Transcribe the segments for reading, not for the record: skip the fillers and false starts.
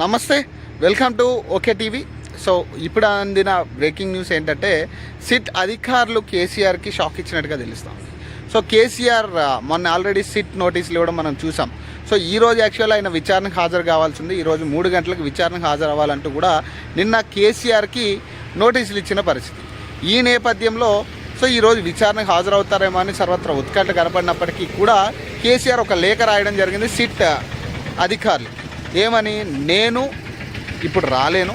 నమస్తే, welcome to okay TV. So ఇప్పుడు అందిన బ్రేకింగ్ న్యూస్ ఏంటంటే సిట్ అధికారులు కేసీఆర్కి షాక్ ఇచ్చినట్టుగా తెలుస్తాం. సో కేసీఆర్ మొన్న ఆల్రెడీ సిట్ నోటీసులు ఇవ్వడం మనం చూసాం. సో ఈరోజు యాక్చువల్ ఆయన విచారణకు హాజరు కావాల్సింది, ఈరోజు 3 గంటలకు విచారణకు హాజరు అవ్వాలంటూ కూడా నిన్న కేసీఆర్కి నోటీసులు ఇచ్చిన పరిస్థితి. ఈ నేపథ్యంలో సో ఈరోజు విచారణకు హాజరవుతారేమో అని సర్వత్రా ఉత్కంఠ కనపడినప్పటికీ కూడా కేసీఆర్ ఒక లేఖ రాయడం జరిగింది సిట్ అధికారులు. ఏమని, నేను ఇప్పుడు రాలేను,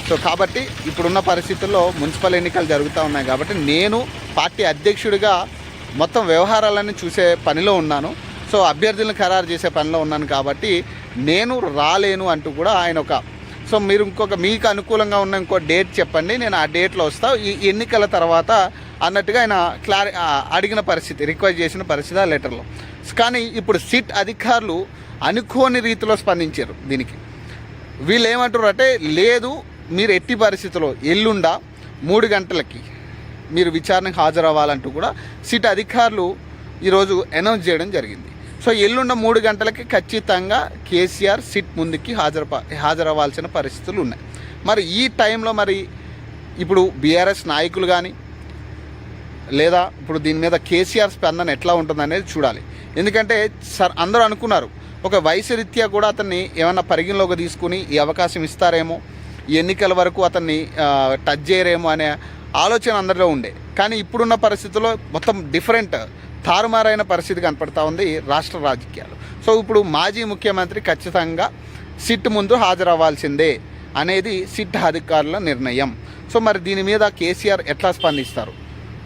సో కాబట్టి ఇప్పుడున్న పరిస్థితుల్లో మున్సిపల్ ఎన్నికలు జరుగుతూ ఉన్నాయి కాబట్టి నేను పార్టీ అధ్యక్షుడిగా మొత్తం వ్యవహారాలన్నీ చూసే పనిలో ఉన్నాను, సో అభ్యర్థులను ఖరారు చేసే పనిలో ఉన్నాను కాబట్టి నేను రాలేను అంటూ కూడా ఆయన సో మీరు మీకు అనుకూలంగా ఉన్న ఇంకో డేట్ చెప్పండి, నేను ఆ డేట్లో వస్తా ఈ ఎన్నికల తర్వాత అన్నట్టుగా ఆయన అడిగిన పరిస్థితి, రిక్వెస్ట్ చేసిన పరిస్థితి ఆ లెటర్లో. కానీ ఇప్పుడు సిట్ అధికారులు అనుకోని రీతిలో స్పందించారు. దీనికి వీళ్ళు ఏమంటారు అంటే, లేదు మీరు ఎట్టి పరిస్థితుల్లో ఎల్లుండ 3 గంటలకి మీరు విచారణకు హాజరవ్వాలంటూ కూడా సిట్ అధికారులు ఈరోజు అనౌన్స్ చేయడం జరిగింది. సో ఎల్లుండ 3 గంటలకి ఖచ్చితంగా కేసీఆర్ సిట్ ముందుకి హాజరవ్వాల్సిన పరిస్థితులు ఉన్నాయి. మరి ఈ టైంలో మరి ఇప్పుడు బీఆర్ఎస్ నాయకులు కానీ లేదా ఇప్పుడు దీని మీద కేసీఆర్ స్పందన ఎట్లా ఉంటుందనేది చూడాలి. ఎందుకంటే అందరూ అనుకున్నారు ఒక వయసు రీత్యా కూడా అతన్ని ఏమన్నా పరిగణలోకి తీసుకుని ఈ అవకాశం ఇస్తారేమో, ఈ ఎన్నికల వరకు అతన్ని టచ్ చేయరేమో అనే ఆలోచన అందరిలో ఉండే. కానీ ఇప్పుడున్న పరిస్థితుల్లో మొత్తం డిఫరెంట్ తారుమారైన పరిస్థితి కనపడతా ఉంది రాష్ట్ర రాజకీయాలు. సో ఇప్పుడు మాజీ ముఖ్యమంత్రి ఖచ్చితంగా సిట్ ముందు హాజరవ్వాల్సిందే అనేది సిట్ అధికారుల నిర్ణయం. సో మరి దీని మీద కేసీఆర్ ఎట్లా స్పందిస్తారు,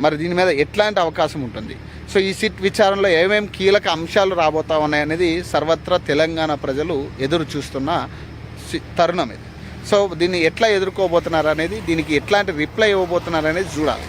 మరి దీని మీద ఎట్లాంటి అవకాశం ఉంటుంది, సో ఈ సిట్ విచారణలో ఏమేమి కీలక అంశాలు రాబోతా ఉన్నాయనేది సర్వత్రా తెలంగాణ ప్రజలు ఎదురు చూస్తున్న తరుణం ఇది. సో దీన్ని ఎట్లా ఎదుర్కోబోతున్నారు అనేది, దీనికి ఎట్లాంటి రిప్లై ఇవ్వబోతున్నారు అనేది చూడాలి.